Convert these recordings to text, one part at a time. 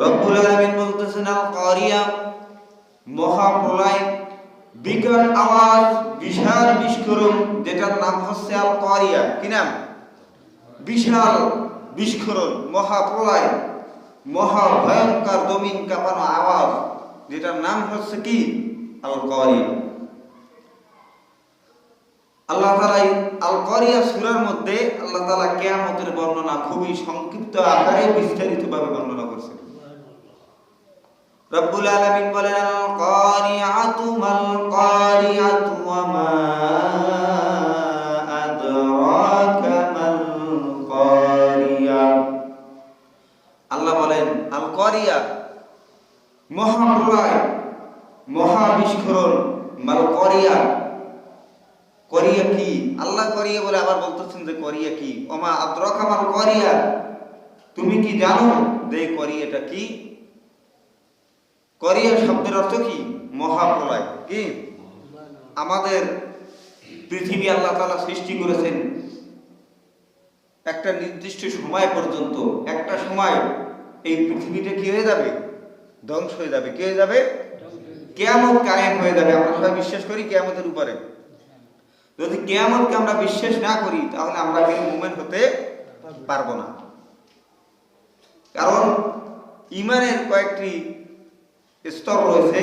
রব্বুল আলামিন বলতেছেন আল কারিয়া, মহাপ্রলয়, বিকট আওয়াজ, বিশাল বিস্ফোরণ, যেটার নাম হচ্ছে আল কারিয়া। কি নাম? বিশাল বিস্ফোরণ, মহাপ্রলয়, মহা ভয়ঙ্কর জমিন কাঁপানো আওয়াজ, যেটার নাম হচ্ছে কি? আল কারিয়া। আল্লাহ তাআলা আল কারিয়া সূরার মধ্যে আল্লাহ তাআলা কিয়ামতের বর্ণনা খুবই সংক্ষিপ্ত আকারে বিস্তারিতভাবে বর্ণনা করেছেন। রব্বুল আলামিন বলেন আল কারিয়াতু মাল কারিয়াতু ওয়া মা আদরাকা মাল কারিয়া। আল্লাহ বলেন আল কারিয়া, মহাপ্রলয়, মহাবিস্ফোরণ, মাল কারিয়া, করিয়া কি? আল্লাহ করিয়া বলে আবার বলতেছেন যে করিয়া কি? ওমা আদরাকা মাল করিয়া, তুমি কি জানো যে করিয়াটা কি? করিয়া শব্দের অর্থ কি? মহাপ্রলয়। কি? আমাদের পৃথিবী আল্লাহ তাআলা সৃষ্টি করেছেন একটা নির্দিষ্ট সময় পর্যন্ত। একটা সময় এই পৃথিবীটা কি হয়ে যাবে? ধ্বংস হয়ে যাবে। কি হয়ে যাবে? কিয়ামত কায়েম হয়ে যাবে। আমরা সবাই বিশ্বাস করি কিয়ামতের উপরে। যদি কিয়ামতকে আমরা বিশ্বাস না করি তাহলে আমরা কিন্তু মুমিন হতে পারবো না। কারণ ঈমানের কয়েকটি স্তর রয়েছে।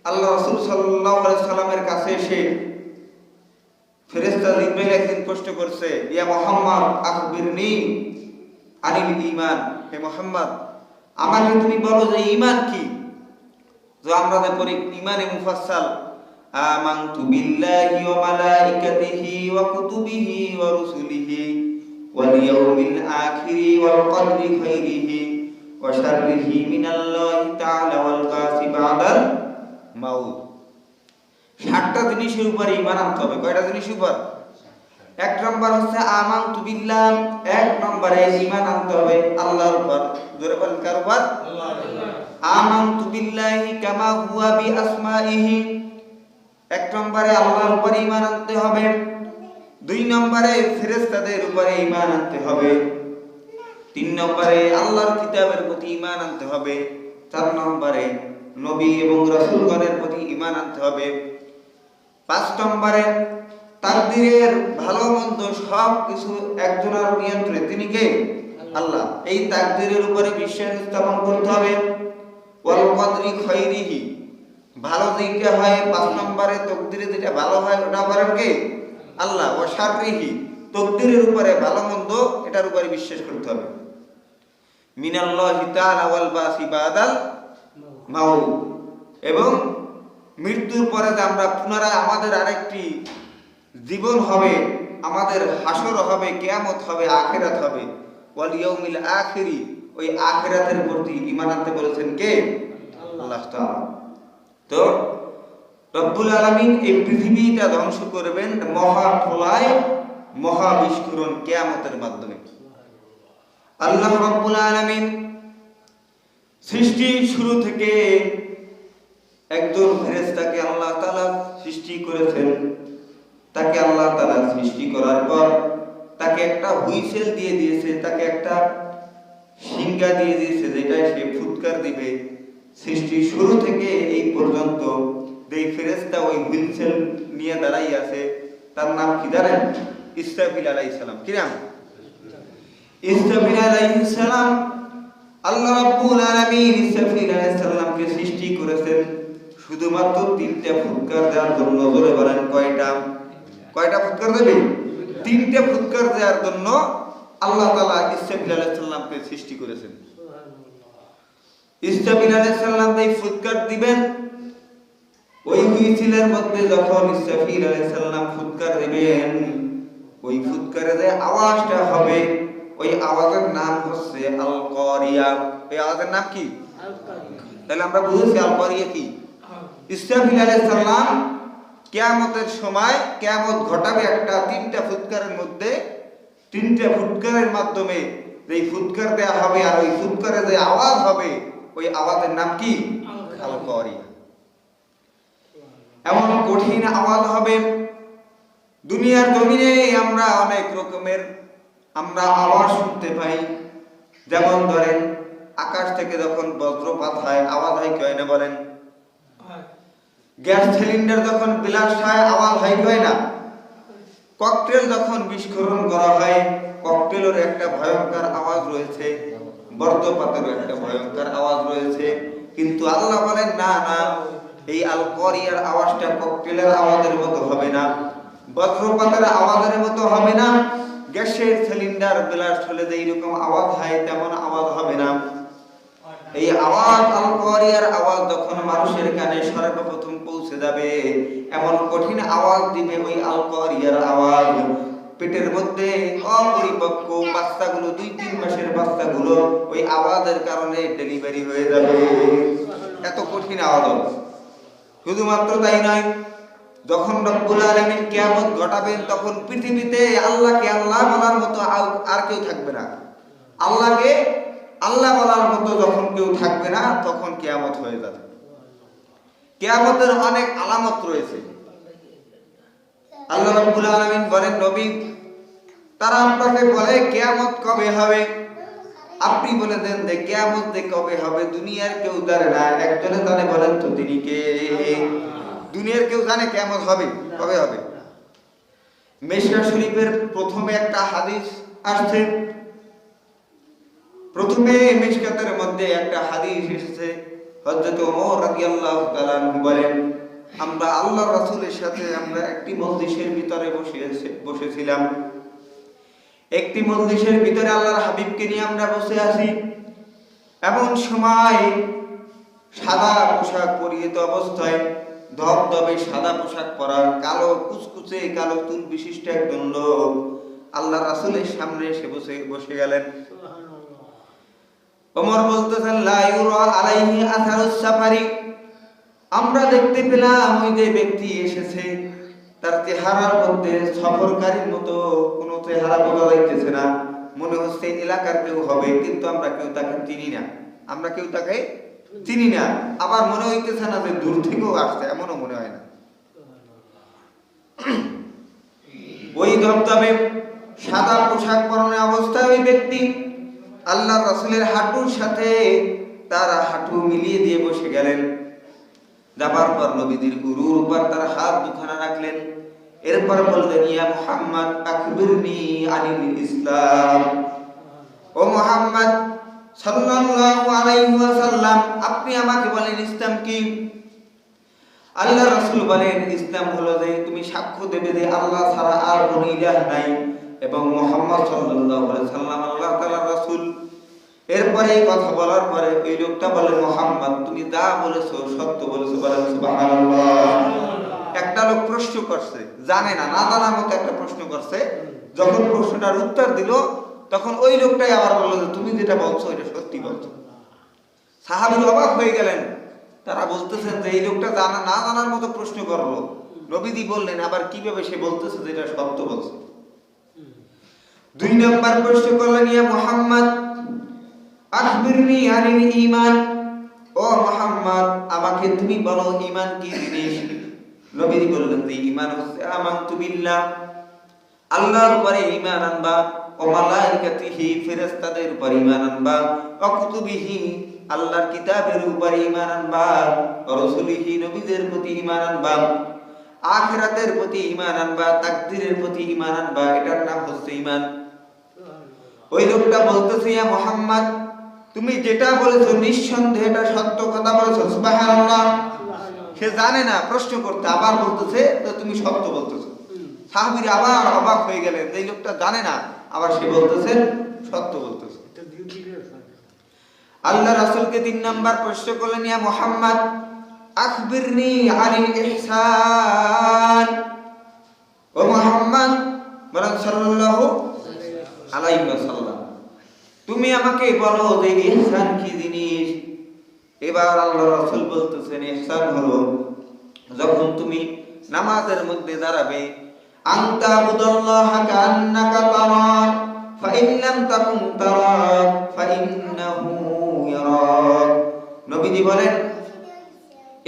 আল্লাহ রাসূল সাল্লাল্লাহু আলাইহি সাল্লামের কাছে এসে ফেরেশতা জিবরাইল একদিন প্রশ্ন করছে, ইয়া মুহাম্মদ আখবিরনি আনিল ঈমান, হে মুহাম্মদ আমাকে তুমি বলো যে ঈমান কি? যে আমরা যে পড়ি ঈমানে মুফাসসাল, আমানতু বিল্লাহি ওয়া মালাইকাতিহি ওয়া কুতুবিহি ওয়া রুসুলিহি ওয়াল ইয়াউমিল আখিরি ওয়াল কদরি খাইরিহি ওয়া শাররিহি মিনাল্লাহি তাআলা ওয়াল বাসি বাদাল মাউত। 7টা জিনিসের উপরে ঈমান আনতে হবে। কয়টা জিনিসের উপর? এক নম্বর হচ্ছে আমানতু বিল্লাহ, এক নম্বরে ঈমান আনতে হবে আল্লাহর উপর। জোরে বলেন কার উপর? আল্লাহর উপর। আমানতু বিল্লাহি কামা হুয়া বিআসমাইহি, এক নম্বরে আল্লাহর উপর ঈমান আনতে হবে। 2 নম্বরে ফেরেশতাদের উপরে ঈমান আনতে হবে। 3 নম্বরে আল্লাহর কিতাবের প্রতি ঈমান আনতে হবে। 4 নম্বরে নবী এবং রাসূলগণের প্রতি ঈমান আনতে হবে। 5 নম্বরে তাকদীরের ভালো মন্দ সব কিছু একজনের নিয়ন্ত্রণে। তিনি কে? আল্লাহ। এই তাকদীরের উপরে বিশ্বাস স্থাপন করতে হবে। ওয়াল কদরি খাইরিহি, ভালো যেটা হয় 5 নম্বরে তাকদীরে যেটা ভালো হয় ওটা করেন কে? আল্লাহ। ওয়া শাররিহি, তাকদীরের উপরে ভালো মন্দ এটার উপরে বিশ্বাস করতে হবে। মিনাল্লাহি তাআলা ওয়াল বাসি বাদাল মাউত, এবং মৃত্যুর পরে যে আমরা পুনরায় আমাদের আরেকটি জীবন হবে, আমাদের হাসর হবে, কিয়ামত হবে, আখিরাত হবে। ওয়াল ইয়াউমিল আখিরি, ওই আখিরাতের প্রতি ঈমান আনতে বলেছেন কে? আল্লাহ তাআলা। তো রব্বুল আলামিন এই পৃথিবীটা ধ্বংস করবেন মহাপ্রলয়, মহাবিস্ফোরণ, কিয়ামতের মাধ্যমে। আল্লাহ রব্বুল আলামিন সৃষ্টি শুরু থেকে একজন ফেরেশতাকে আল্লাহ তাআলা সৃষ্টি করেছেন। তাকে আল্লাহ তাআলা সৃষ্টি করার পর তাকে একটা হুইসেল দিয়ে দিয়েছে, তাকে একটা শিঙ্গা দিয়ে দিয়েছে, যেটা সে ফুৎকার দিবে। সৃষ্টি শুরু থেকে এই পর্যন্ত যেই ফেরেশতা ওই হুইসেল নিয়ে দাঁড়াই আছে তার নাম কি জানেন? ইসরাফিল আলাইহিস সালাম। কি নাম? ইসরাফিল আলাইহিস সালাম। আল্লাহ রাব্বুল আলামিন ইসরাফিল আলাইহিস সালামকে সৃষ্টি করেছেন শুধুমাত্র 3টা ফুৎকার দেওয়ার জন্য। জোরে বলেন কয়টা? কয়টা ফুৎকার দেবে? 3টা ফুৎকার দেওয়ার জন্য আল্লাহ তাআলা ইসরাফিল আলাইহিস সালামকে সৃষ্টি করেছেন। ইসরাফিল আলাইহিস সালাম এই ফুৎকার দিবেন, ওই হুইসেলের মধ্যে যখন ইসরাফিল আলাইহিস সালাম ফুৎকার দিবেন, ওই ফুৎকারে যে আওয়াজটা হবে ওই আওয়াজের নাম হচ্ছে আল কারিয়া। এই আওয়াজের নাম কি? আল কারিয়া। তাহলে আমরা বুঝেছি আল কারিয়া কি? ইসরাফিল আলাইহিস সালাম কিয়ামতের সময় কিয়ামত ঘটাবে একটা 3টা ফুৎকারের মধ্যে। 3টা ফুৎকারের মাধ্যমে যেই ফুৎকার দেয়া হবে আর ওই ফুৎকারে যে আওয়াজ হবে ওই আওয়াজের নাম কি? আল কারিয়া। এমন কঠিন আওয়াজ হবে, দুনিয়ার জমিনে আমরা অনেক রকমের আমরা আওয়াজ শুনতে পাই। যেমন ধরেন আকাশ থেকে যখন বজ্রপাত হয় আওয়াজ হয় কি হয় না বলেন? গ্যাস সিলিন্ডার যখন ব্লাস্ট হয় আওয়াজ হয় কি হয় না? ককটেল যখন বিস্ফোরণ করা হয় ককটেলের একটা ভয়ঙ্কর আওয়াজ রয়েছে, বজ্রপাতের একটা ভয়ঙ্কর আওয়াজ রয়েছে। কিন্তু আল্লাহ বলেন না না, এই আল করিয়ার আওয়াজটা ককটেলের আওয়াজের মতো হবে না, বজ্রপাতের আওয়াজের মতো হবে না, গ্যাসের সিলিন্ডার ব্লাস্ট হলে যে এরকম আওয়াজ হয় তেমন আওয়াজ হবে না। এই আওয়াজ আল করিয়ার আওয়াজ যখন মানুষের কানে সর্বপ্রথম পৌঁছে যাবে এমন কঠিন আওয়াজ দিবে ওই আল করিয়ার আওয়াজ। পেটের মধ্যে অপরিপক্ক বাচ্চাগুলো 2-3 মাসের বাচ্চাগুলো ওই আওয়াজের কারণে ডেলিভারি হয়ে যাবে, এত কঠিন আওয়াজ হবে। শুধুমাত্র তাই নয়, যখন রব্বুল আলামিন কিয়ামত ঘটাবেন তখন পৃথিবীতে আল্লাহকে আল্লাহ বলার মতো আর কেউ থাকবে না। আল্লাহকে আল্লাহ বলার মতো যখন কেউ থাকবে না তখন কিয়ামত হয়ে যাবে। কিয়ামতের অনেক আলামত রয়েছে। আল্লাহ রাব্বুল আলামিন বলেন, নবী তারা আপনাকে বলে কিয়ামত কবে হবে, আপনি বলে দেন যে কিয়ামত যে কবে হবে দুনিয়ার কেউ জানে না, একজনে জানে, বলেন তো তিনি কে? দুনিয়ার কেউ জানে কিয়ামত হবে কবে হবে? মিশকাত শরীফের প্রথমে একটা হাদিস আসছে, প্রথমে মিশকাতের মধ্যে একটা হাদিস এসেছে। হযরত ওমর রাদিয়াল্লাহু তাআলা বলেন, আমরা আল্লাহর রাসূলের সাথে আমরা একটি মজলিসের ভিতরে বসেছিলাম। একটি মজলিসের ভিতরে আল্লাহর হাবিবকে নিয়ে আমরা বসে আছি। এমন সময় সাদা পোশাক পরিহিত অবস্থায় ধবধবে সাদা পোশাক পরা কালো কুচকুচে কালো চুল বিশিষ্ট একজন লোক আল্লাহর রাসূলের সামনে এসে বসে গেলেন। ওমর বলতেছেন, লা ইউরা আলাইহি আসারুস সাফারি, আমরা দেখতে পেলাম ওই যে ব্যক্তি এসেছে তার চেহারার মধ্যে সফরকারীর মতো কোনো চেহারা বোঝা যাইতেছে না, মনে হচ্ছে এলাকার কেউ হবে, কিন্তু আমরা কেউ তাকে চিনি না, আমরা কেউ তাকে চিনি না। আবার মনে হইতেছে না যে দূর থেকেও আসছে, এমনও মনে হয় না। ওই ধবধবে সাদা পোশাক পরনে অবস্থায় ওই ব্যক্তি আল্লাহর রাসূলের হাঁটুর সাথে তার হাঁটু মিলিয়ে দিয়ে বসে গেলেন। যাবার পর নবীজির গুরুর উপর তার হাত দুখানা রাখলেন। এরপর বললেন, ইয়া মুহাম্মদ আখবিরনি আনিল ইসলাম, ও মুহাম্মদ সাল্লাল্লাহু আলাইহি ওয়াসাল্লাম আপনি আমাকে বলেন ইসলাম কি? আল্লাহর রাসূল বলেন, ইসলাম হলো যে তুমি সাক্ষ্য দেবে যে আল্লাহ ছাড়া আর কোনো ইলাহ নাই এবং মুহাম্মদ সাল্লাল্লাহু আলাইহি সাল্লাম আল্লাহ তাআলার রাসূল। এরপরে এই কথা বলার পরে ওই লোকটা বলে, মুহাম্মদ তুমি যা বলেছো সত্য বলেছো, বলেন সুবহানাল্লাহ। একটা লোক প্রশ্ন করছে, জানে না, না জানার মতো একটা প্রশ্ন করছে। যখন প্রশ্নটার উত্তর দিল তখন ওই লোকটাই আবার বলল যে তুমি যেটা বলছো এটা সত্যি বলছো। সাহাবী অবাক হয়ে গেলেন, তারা বলতেছেন যে এই লোকটা জানা না জানার মতো প্রশ্ন করলো। নবীজি বললেন, আবার কিভাবে সে বলতেছে যে এটা সত্য বলছে। 2 নম্বর প্রশ্ন করলেন, ইয়া মুহাম্মদ আখবিরনি আনিল ঈমান, ও মুহাম্মদ আমাকে তুমি বলো ঈমান কি জিনিস? নবীজি বললেন যে ঈমান হচ্ছে আমানতু বিল্লাহ, আল্লাহর উপরে ঈমান আনবা, ও মালাইকাতিহি ফেরেশতাদের উপর ঈমান আনবা, ও কুতুবিহি আল্লাহর কিতাবের উপর ঈমান আনবা, ও রাসূলিহি নবীদের প্রতি ঈমান আনবা, আখিরাতের প্রতি ঈমান আনবা, তাকদীরের প্রতি ঈমান আনবা। এটার নাম হচ্ছে ঈমান। ওই লোকটা বলতেছে, ইয়া মুহাম্মদ তুমি যেটা বলেছো নিঃসন্দেহে এটা সত্য কথা বলেছো, সুবহানাল্লাহ। সে জানে না প্রশ্ন করতে, আবার বলতেছে তো তুমি সত্য বলতেছো। সাহাবীরা আবার অবাক হয়ে গেলেন, এই লোকটা জানে না আবার সে বলতেছে সত্য বলতেছে। আল্লাহ রাসূলকে 3 নাম্বার প্রশ্ন করলেন, ইয়া মুহাম্মদ আখবিরনি আনিল ইহসান, ও মুহাম্মদ বলেন সাল্লাল্লাহু আলাইহি ওয়াসাল্লাম তুমি আমাকে বলো যে ইহসান কি জিনিস? এবার আল্লাহ রাসূল বলতেছেন, ইহসান হলো যখন তুমি নামাজের মধ্যে দাঁড়াবে, আনতা বুদাল্লাহা কান্নাকা তারা ফাইন লাম তাকুন তারা ফাইন্নাহু ইয়ারাক। নবীজি বলেন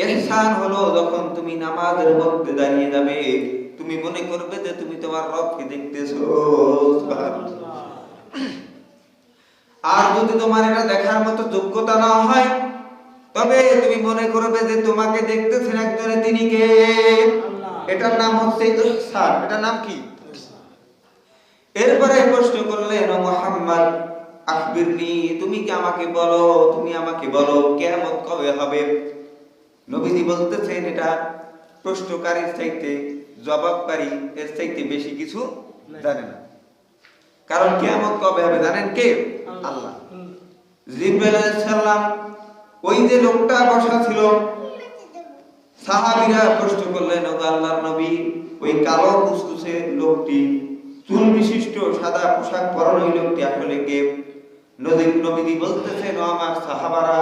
ইহসান হলো যখন তুমি নামাজের মধ্যে দাঁড়িয়ে যাবে তুমি মনে করবে যে তুমি তোমার রবকে দেখতেছো। সুবহানাল্লাহ। আর যদি তোমার এটা দেখার মতো যোগ্যতা না হয়, তবে তুমি মনে করবে যে তোমাকে দেখতেছেন একজনে, তিনি কে? এটার নাম হচ্ছে ইহসান। এটার নাম কি? এরপরে প্রশ্ন করলেন, ও মুহাম্মদ আখবিরনি, তুমি কি আমাকে বলো, তুমি আমাকে বলো কিয়ামত কবে হবে? নবীজি বলতেছেন এটা প্রশ্নকারীর চাইতে জবাবকারী এর চাইতে বেশি কিছু জানে না। কারণ কিয়ামত কবে হবে জানেন কে? আল্লাহ। জিবরাইল আলাইহিস সালাম, ওই যে লোকটা বসা ছিল, সাহাবীরা প্রশ্ন করলেন, ও আল্লাহর নবী, ওই কালো কুসকুসে লোকটি, চুল বিশিষ্ট সাদা পোশাক পরা ওই লোকটি আসলে কে? নবীজি বলতেছেন, ও আমার সাহাবারা,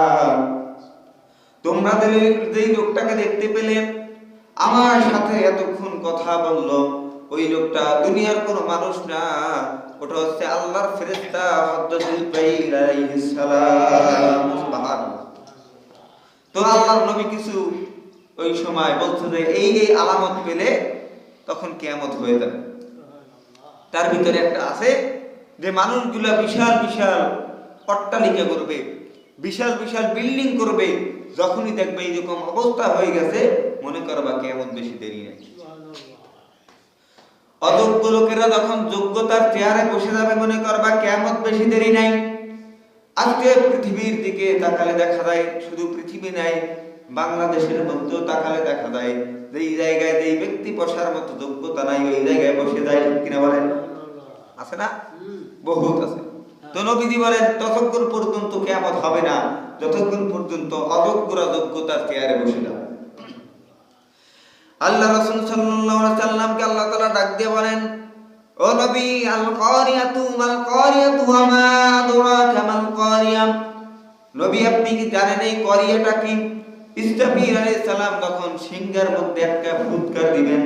তোমরা যেই লোকটাকে দেখতে পেলে, আমার সাথে এতক্ষণ কথা বলল, ওই লোকটা দুনিয়ার কোনো মানুষ না, ওটা হচ্ছে আল্লাহর ফেরেশতা হযরত জিবরাইল আলাইহিস সালাম। সুবহানাল্লাহ। তো আল্লাহর নবী কিছু ওই সময় বলছে যে এই এই আলামত পেলে তখন কিয়ামত হয়ে যাবে। তার ভিতরে একটা আছে যে মানুষগুলা বিশাল বিশাল অট্টালিকা করবে, বিশাল বিশাল বিল্ডিং করবে, যখনই দেখবে এইরকম অবস্থা হয়ে গেছে, মনে করবা কিয়ামত বেশি দেরি নেই। অযোগ্য লোকেরা যখন যোগ্যতার চেয়ারে বসে যাবে, মনে করবা কিয়ামত বেশি দেরি নাই। আজকে পৃথিবীর দিকে তাকালে দেখা যায়, শুধু পৃথিবী নাই, বাংলাদেশের মধ্যেও তাকালে দেখা যায় যেই জায়গায় যেই ব্যক্তি বসার মতো যোগ্যতা নাই, ওই জায়গায় বসে যায়। কিনা বলেন? আছে না? বহুত আছে। তো নবীজি বলেন, ততক্ষণ পর্যন্ত কিয়ামত হবে না যতক্ষণ পর্যন্ত অযোগ্যরা যোগ্যতার চেয়ারে বসে যাবে। আল্লাহ রাসূল সাল্লাল্লাহু আলাইহি সাল্লামকে আল্লাহ তাআলা ডাক দিয়ে বলেন, ও নবী, আল কারিয়াতু মাল কারিয়াতু ওয়া মা আদরাকা মাল কারিয়া। নবী, আপনি কি জানেন এই কারিয়াটা কি? ইসরাফিল আলাইহিস সালাম যখন সিংহার মধ্যে একটা ফুৎকার দিবেন,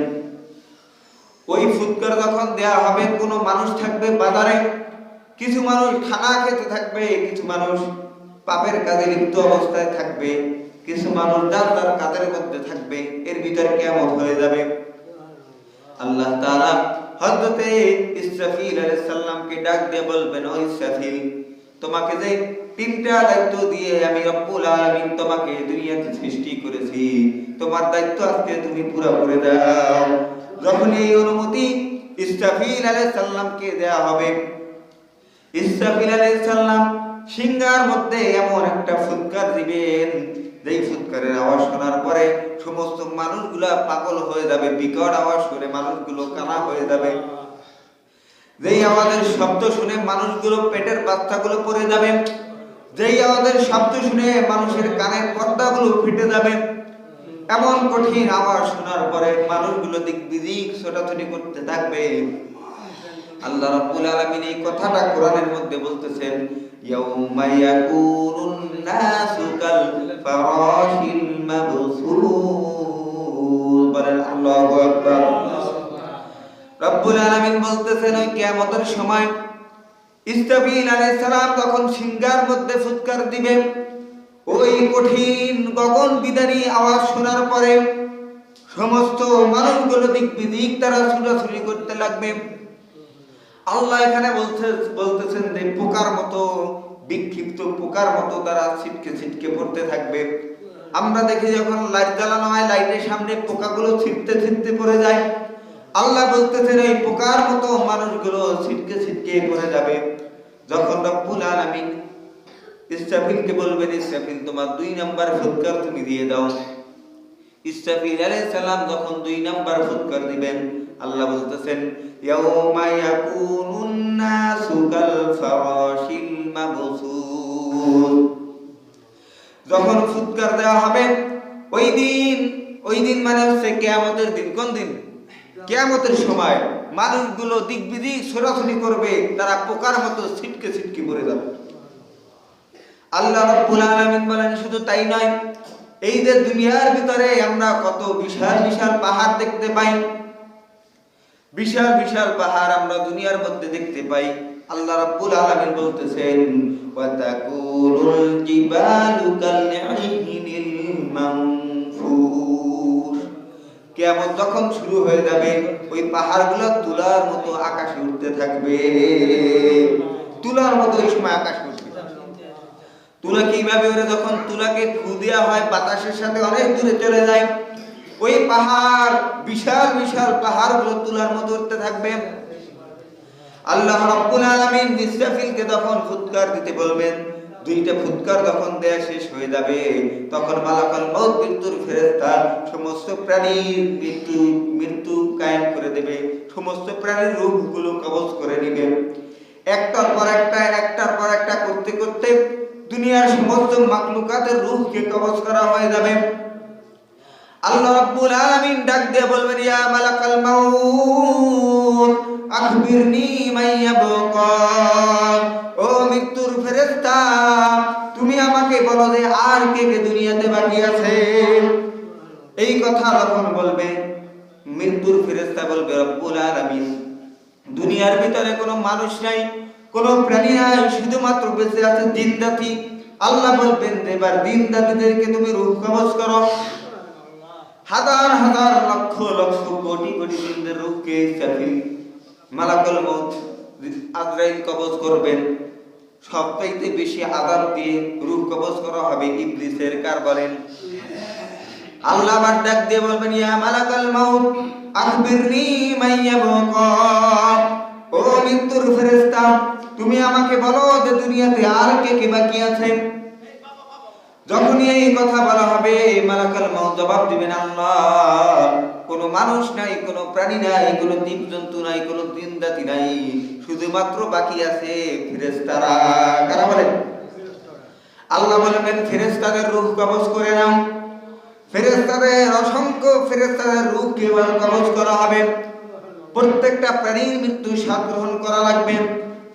ওই ফুৎকার যখন দেয়া হবে, কোন মানুষ থাকবে বাজারে, কিছু মানুষ খানা খেতে থাকবে, কিছু মানুষ পাপের কাজে লিপ্ত অবস্থায় থাকবে, কিছু মানুষ যার যার কাজের মধ্যে থাকবে, এর ভিতরে কিয়ামত হয়ে যাবে। আল্লাহ তাআলা হযরতে ইসরাফিল আলাইহিস সালামকে ডাক দিয়ে বলবেন, ও ইসরাফিল, তোমাকে যে তিনটা দায়িত্ব দিয়ে আমি রব্বুল আলামিন তোমাকে দুনিয়াতে সৃষ্টি করেছি, তোমার দায়িত্ব আজকে তুমি পুরো করে দাও। যখন এই অনুমতি ইসরাফিল আলাইহিস সালামকে দেয়া হবে, ইসরাফিল আলাইহিস সালাম সিংহার মধ্যে এমন একটা ফুৎকার দিবেন, যেই ফুৎকারের আওয়াজ শোনার পরে সমস্ত মানুষগুলা পাগল হয়ে যাবে, বিকট আওয়াজ শুনে মানুষগুলো কানা হয়ে যাবে। যেই আওয়াজের শব্দ শুনে মানুষগুলো পেটের বাচ্চাগুলো পড়ে যাবে, যেই আওয়াজের শব্দ শুনে মানুষের কানের পর্দাগুলো ফেটে যাবে। এমন কঠিন আওয়াজ শোনার পরে মানুষগুলো দিক বিদিক ছোটাছুটি করতে থাকবে। আল্লাহ রাব্বুল আলামিন এই কথাটা কোরআনের মধ্যে বলতেছেন, ইয়াউমা ইয়াকুনুন নাসু কাল ফারাশিল মাবসুস। বলেন আল্লাহু আকবার। রাব্বুল আলামিন বলতেছেন, ওই কিয়ামতের সময় ইসরাফিল আলাইহিস সালাম যখন সিংহার মধ্যে ফুৎকার দিবেন, ওই কঠিন গগন বিদারী আওয়াজ শোনার পরে সমস্ত মানুষগুলো দিক বিদিক তারা ছুটাছুটি করতে লাগবে। আল্লাহ এখানে বলতেছেন যে পোকার মতো, বিক্ষিপ্ত পোকার মতো তারা ছিটকে ছিটকে পড়তে থাকবে। আমরা দেখি যখন লাইট জ্বালানো হয়, লাইটের সামনে পোকাগুলো ছিটতে ছিটতে পড়ে যায়। আল্লাহ বলতেছেন এই পোকার মতো মানুষগুলো ছিটকে ছিটকে পড়ে যাবে। যখন রব্বুল আলামিন ইসরাফিলকে বলবেন, ইসরাফিল তোমার 2 নাম্বার ফুৎকার তুমি দিয়ে দাও। ইসরাফিল আলাইহিস সালাম যখন 2 নাম্বার ফুৎকার দিবেন, আল্লাহ বলতেছেন, ইয়াউমা ইয়াকুনুন নাসু কাল ফারাশিল মাবসুস। যখন ফুৎকার দেওয়া হবে, ওই দিন মানে হচ্ছে কিয়ামতের দিন। কোন দিন? কিয়ামতের সময় মানুষগুলো দিক বিদিক ছোটাছুটি করবে, তারা পোকার মতো ছিটকে ছিটকে পড়ে যাবে। আল্লাহ রাব্বুল আলামিন বলেন, শুধু তাই নয়, এই যে দুনিয়ার ভিতরে আমরা কত বিশাল বিশাল পাহাড় দেখতে পাই, বিশাল বিশাল পাহাড় আমরা দুনিয়ার মধ্যে দেখতে পাই। আল্লাহ রাব্বুল আলামিন বলতেছেন, ওয়া তাকুলুল জিবালু কালইহিনিল মানফুর। কিয়ামত যখন শুরু হয়ে যাবে, ওই পাহাড়গুলো তুলার মতো আকাশে উঠতে থাকবে। তুলার মতো ওই সময় আকাশে উঠবে। তুলা কিভাবে ওরে যখন তুলাকে ফু দেওয়া হয় বাতাসের সাথে অনেক দূরে চলে যায়, ওই পাহাড় বিশাল বিশাল পাহাড়গুলো তুলার মতো উঠতে থাকবে। আল্লাহ রাব্বুল আলামিন ইসরাফিলকে তখন ফুৎকার দিতে বলবেন। দুইটা ফুৎকার যখন দেয়া শেষ হয়ে যাবে তখন মালাকুল মউত মৃত্যুর ফেরেশতা সমস্ত প্রাণীর মৃত্যু কায়েম করে দেবে। সমস্ত প্রাণীর রূহগুলো কবজ করে নেবে। একটার পর একটা করতে করতে দুনিয়ার সমস্ত মাখলুকাতের রূহকে কবজ করা হয়ে যাবে। আল্লাহ রাব্বুল আলামিন ডাক দিয়ে বলবেন, ইয়া মালাকাল মাউত আখবিরনি মাইয়াবকা, ও মৃত্যুর ফেরেশতা তুমি আমাকে বলো যে আর কে কে দুনিয়াতে বাকি আছে। এই কথা যখন বলবে মৃত্যুর ফেরেশতা বলবে, রব্বুল আলামিন দুনিয়ার ভিতরে কোনো মানুষ নাই, কোনো প্রাণী নাই, শুধুমাত্র বেঁচে আছে জিনদাতি। আল্লাহ বলবেন এবার জিনদাতিদেরকে তুমি রূহ কবজ করো। হাজার হাজার লক্ষ লক্ষ কোটি কোটি জিনদের রূহকে ইসরাফিল মালাকুল মউত আজরাইল কবজ করবেন। সবচাইতে বেশি আযাব দিয়ে রূহ কবজ করা হবে ইবলিসের। কার বলেন? আল্লাহ আবার ডাক দিয়ে বলবেন, ইয়া মালাকুল মউত আখবিরনি মাইয়াবকা, ও মৃত্যুর ফেরেশতা তুমি আমাকে বলো যে দুনিয়াতে আর কে কে বাকি আছে। যখনই এই কথা বলা হবে মালাকুল মউত জবাব দিবেন, আল্লাহ কোনো মানুষ নাই, কোনো প্রাণী নাই, কোনো জীবজন্তু নাই, কোনো জিনদাতি নাই, শুধুমাত্র বাকি আছে ফেরেশতারা। কারা বলেন? আল্লাহ বলবেন ফেরেশতাদের রূহ কবজ করে নাও। ফেরেশতাদের অসংখ্য ফেরেশতাদের রূহকে এবার কবজ করা হবে। প্রত্যেকটা প্রাণীর মৃত্যু স্বাদ গ্রহণ করা লাগবে।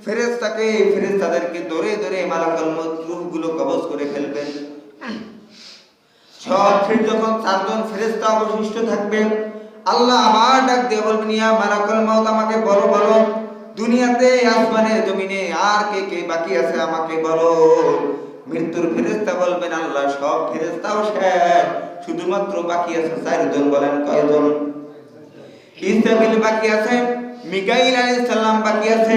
ফেরেশতাদেরকে ধরে ধরে মালাকুল মউত রূহগুলো কবজ করে ফেলবেন। সব ফের যখন চারজন ফেরেশতা অবশিষ্ট থাকবে আল্লাহ আবার ডাক দিয়ে বলবেন, ইয়া মালাকুল মউত আমাকে বলো বলো দুনিয়াতে আসমানে জমিনে আর কে কে বাকি আছে আমাকে বলো। মৃত্যুর ফেরেশতা বলবেন, আল্লাহ সব ফেরেশতাও শেষ, শুধুমাত্র বাকি আছে চারজন। বলেন কয়জন? ইসরাফিল বাকি আছে, মিকাইল আলাইহিস সালাম বাকি আছে,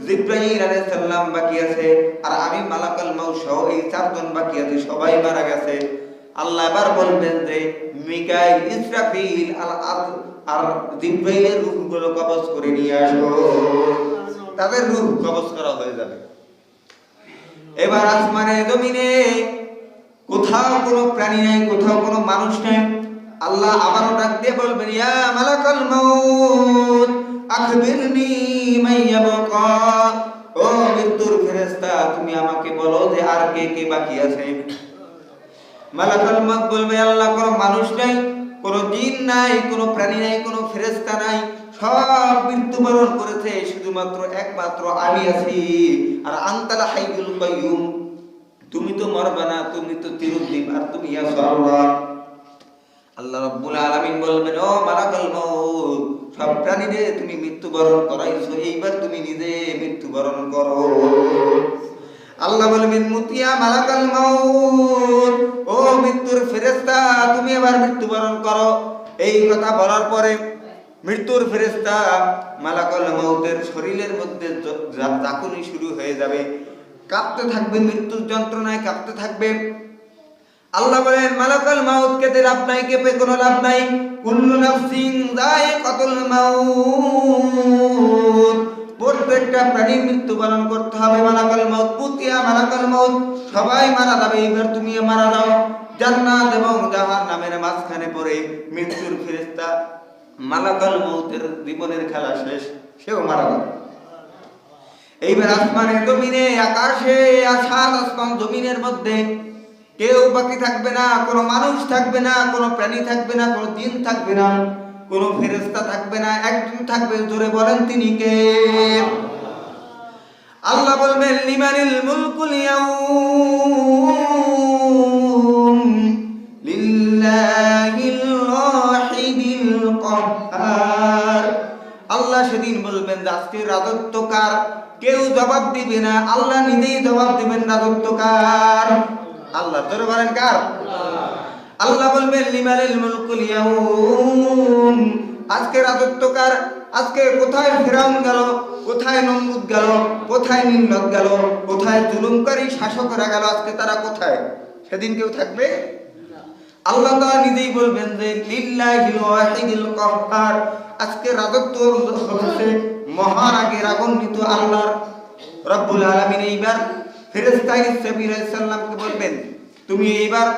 জিবরাইল আলাইহিস সালাম বাকি আছে, আর আমি মালাকুল মউত সহ এই চারজন বাকি আছে, সবাই মারা গেছে। আল্লাহ এবার বলবেন যে মিকাইল, ইসরাফিল আর জিবরাইলের রূহগুলো কবজ করে নিয়ে আসো। তাদের রূহ কবজ করা হয়ে যাবে। এবার আসমানে জমিনে কোথাও কোনো প্রাণী নাই, কোথাও কোনো মানুষ নাই। আল্লাহ আবারও ডাক দিয়ে বলবেন, ইয়া মালাকুল মউত আখবিরনি মাইয়াবকা, ও মৃত্যুর ফেরেশতা তুমি আমাকে বলো যে আর কে কে বাকি আছে। মালাকুল মউত বলবে, আল্লাহ কোনো মানুষ নাই, কোনো জিন নাই, কোনো প্রাণী নাই, কোনো ফেরেশতা নাই, সব মৃত্যুবরণ করেছে, শুধুমাত্র একমাত্র আমি আছি। আর আনতাল হাইয়ুল কাইয়ুম, তুমি তো মরবে না, তুমি তো চিরঞ্জীব, আর তুমি আছো আল্লাহ। আল্লাহ রাব্বুল আলামিন বলবেন, ও মালাকুল মউত সব প্রাণীদের তুমি মৃত্যুবরণ করাইছো, এইবার তুমি নিজে মৃত্যুবরণ করো। আল্লাহ বলবেন, মুতিয়া মালাকুল মউত, ও মৃত্যুর ফেরেশতা তুমি এবার মৃত্যুবরণ করো। এই কথা বলার পরে মৃত্যুর ফেরেশতা মালাকুল মউতের শরীরের মধ্যে ঝাঁকুনি শুরু হয়ে যাবে, কাঁপতে থাকবে, মৃত্যুর যন্ত্রণায় কাঁপতে থাকবে। আল্লাহ বলেন, মালাকুল মউত কেঁদে লাভ নাই, কেঁপে কোনো লাভ নাই, কুল্লু নাফসিন যায়িকাতুল মাউত, প্রত্যেকটা প্রাণীর মৃত্যুবরণ করতে হবে। মালাকুল মউত পুতিয়া মালাকুল মউত সবাই মারা যাবে, এবার তুমি মারা যাও। জান্নাত এবং জাহান্নামের মাঝখানে পড়ে মৃত্যুর ফেরেশতা মালাকুল মউতের জীবনের খেলা শেষ, সেও মারা যাবে। এইবার আসমানের জমিনে, আকাশে, সাত আসমান জমিনের মধ্যে কেউ বাকি থাকবে না, কোনো মানুষ থাকবে না, কোনো প্রাণী থাকবে না, কোনো জিন থাকবে না, কোনো ফেরেশতা থাকবে না, একজন থাকবে। জোরে বলেন তিনি কে? আল্লাহ বলবেন, লিমানিল মুলকুল ইয়াউম লিল্লাহিল ওয়াহিদিল কাহ্হার। আল্লাহ সেদিন বলবেন আজকে রাজত্ব কার? কেউ জবাব দিবে না, আল্লাহ নিজেই জবাব দিবেন রাজত্ব কার? আল্লাহ। জোরে বলেন কার? আল্লাহ বলবেন, লিমানিল মুলকুল ইয়াউম, আজকে রাজত্ব কার? আজকে কোথায় ফিরাউন গেল, কোথায় নমরুদ গেল, কোথায় নিম্নত গেল, কোথায় জুলুমকারী শাসকরা গেল, আজকে তারা কোথায়? সেদিন কেউ থাকবে? আল্লাহ তাআলা নিজেই বলবেন যে লিল্লাহিল ওয়াহিদিল কাহ্হার, আজকে রাজত্ব হচ্ছে মহান আগে রাগান্বিত আল্লাহর। রব্বুল আলামিন এইবার ফেরেশতা ইসরাফিল আলাইহিস সালামকে বলবেন, তুমি এইবার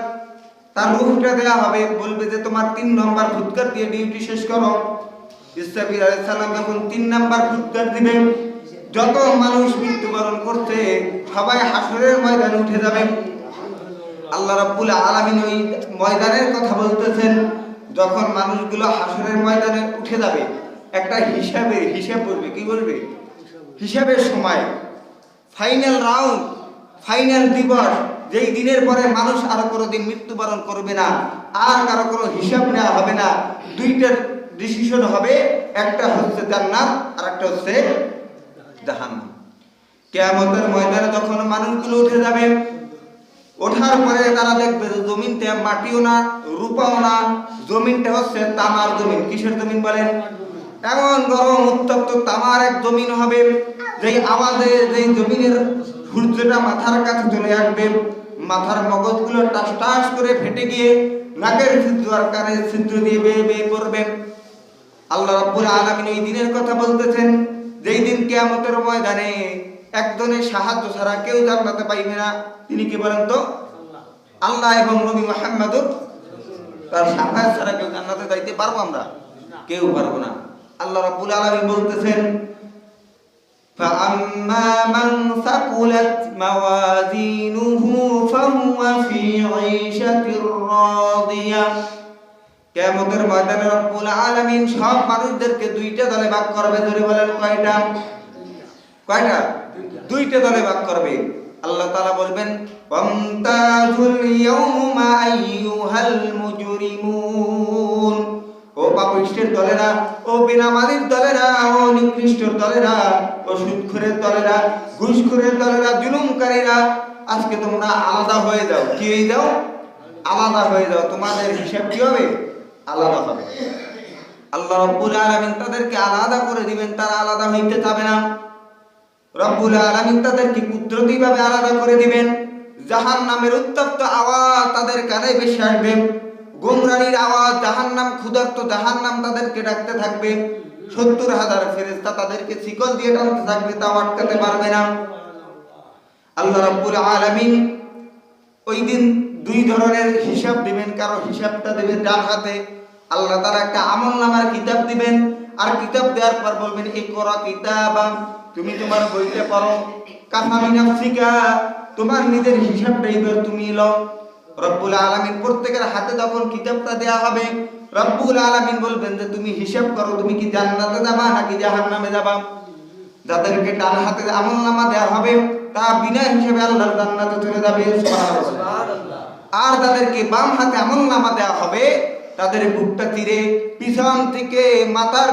তার রূহটা দেয়া হবে, বলবে যে তোমার 3 নম্বর ফুৎকার দিয়ে ডিউটি শেষ করো। ইসরাফিল আলাইহিস সালাম যখন 3 নম্বর ফুৎকার দিবেন, যত মানুষ মৃত্যুবরণ করছে সবাই হাসরের ময়দানে উঠে যাবে। আল্লাহ রাব্বুল আলামিন ওই ময়দানের কথা বলতেছেন, যখন মানুষগুলো হাসরের ময়দানে উঠে যাবে, একটা হিসাব বলবে। কি বলবে? হিসাবের সময়, ফাইনাল রাউন্ড, ফাইনাল দিবস, যেই দিনের পরে মানুষ আর কোনোদিন মৃত্যুবরণ করবে না, আর কারো কোনো হিসাব নেওয়া হবে না। দুইটার ডিসিশন হবে, একটা হচ্ছে জান্নাত আর একটা হচ্ছে জাহান্নাম। কিয়ামতের ময়দানে যখন মানুষগুলো উঠে যাবে, ওঠার পরে তারা দেখবে যে জমিনটা মাটিও না, রূপাও না, জমিনটা হচ্ছে তামার জমিন। কিসের জমিন বলেন? এমন গরম উত্তপ্ত তামার এক জমিন হবে, যেই আওয়াজে যেই জমিনের সূর্যটা মাথার কাছে চলে আসবে, মাথার মগজগুলো টাস টাস করে ফেটে গিয়ে নাকের ছিদ্র আর কানের ছিদ্র দিয়ে বেয়ে বেয়ে পড়বে। আল্লাহ রাব্বুল আলামিন এই দিনের কথা বলতেছেন, যেই দিন কিয়ামতের ময়দানে একজনের সাহায্য ছাড়া কেউ জান্নাতে পাইবে না। তিনি কি বলেন তো? আল্লাহ এবং নবী মুহাম্মদুর, তার সাহায্য ছাড়া কেউ জান্নাতে যাইতে পারবো আমরা? কেউ পারবো না। আল্লাহ রাব্বুল আলামিন বলতেছেন, فَأَمَّا مَنْ ثَقُلَتْ مَوَازِينُهُ فَهُوَ فِي عِيشَةٍ رَاضِيَةٍ। কিয়ামতের ময়দানে রব্বুল আলামিন সব মানুষদেরকে দুইটা দলে ভাগ করবে। ধরে বলেন কয়টা? কয়টা? দুইটা দলে ভাগ করবে। আল্লাহ তাআলা বলবেন, ওয়ামতাজুল ইয়াউমা আইয়ুহাল মুজরিমুন। ও পাপিষ্টের দলেরা, ও বেনামাজির দলেরা, ও নিকৃষ্টর দলেরা, ও সুদখোরের দলেরা, ঘুষখোরের দলেরা, জুলুমকারীরা, আজকে তোমরা আলাদা হয়ে যাও। কি হয়ে যাও? আলাদা হয়ে যাও। তোমাদের হিসাব কি হবে? আলাদা হবে। আল্লাহ রাব্বুল আলামিন তাদেরকে আলাদা করে দিবেন, তারা আলাদা হইতে চাবে না। রব্বুল আলামিন তাদেরকে কুদরতিভাবে আলাদা করে দিবেন। জাহান্নামের উত্তপ্ত আওয়াজ তাদের কানে ভেসে আসবে, গোমরানির আওয়াজ, জাহান্নাম, ক্ষুধার্ত জাহান্নাম তাদেরকে ডাকতে থাকবে। 70,000 ফেরেশতা তাদেরকে শিকল দিয়ে টানতে থাকবে, তাও আটকাতে পারবে না। আল্লাহ রাব্বুল আলামিন ওই দিন দুই ধরনের হিসাব দিবেন। কারো হিসাবটা দিবেন ডান হাতে, আল্লাহ তাআলা একটা আমলনামার কিতাব দিবেন, আর কিতাব দেওয়ার পর বলবেন, ইকরা কিতাবা, তুমি তোমার বইতে পড়ো, কাফা বিনাফসিকা, তোমার নিজের হিসাবটা এবার তুমি লও। রব্বুল আলামিন প্রত্যেকের হাতে যখন কিতাবটা দেয়া হবে, রব্বুল আলামিন বলবেন যে তুমি হিসাব করো, তুমি কি জান্নাতে যাবা নাকি জাহান্নামে যাবা। যাদেরকে ডান হাতে আমলনামা দেয়া হবে, তা বিনা হিসাবে আল্লাহর জান্নাতে চলে যাবে, সুবহানাল্লাহ। আর যাদেরকে বাম হাতে আমলনামা দেয়া হবে, তাদের বুকটা চিরে পিছন থেকে মাথার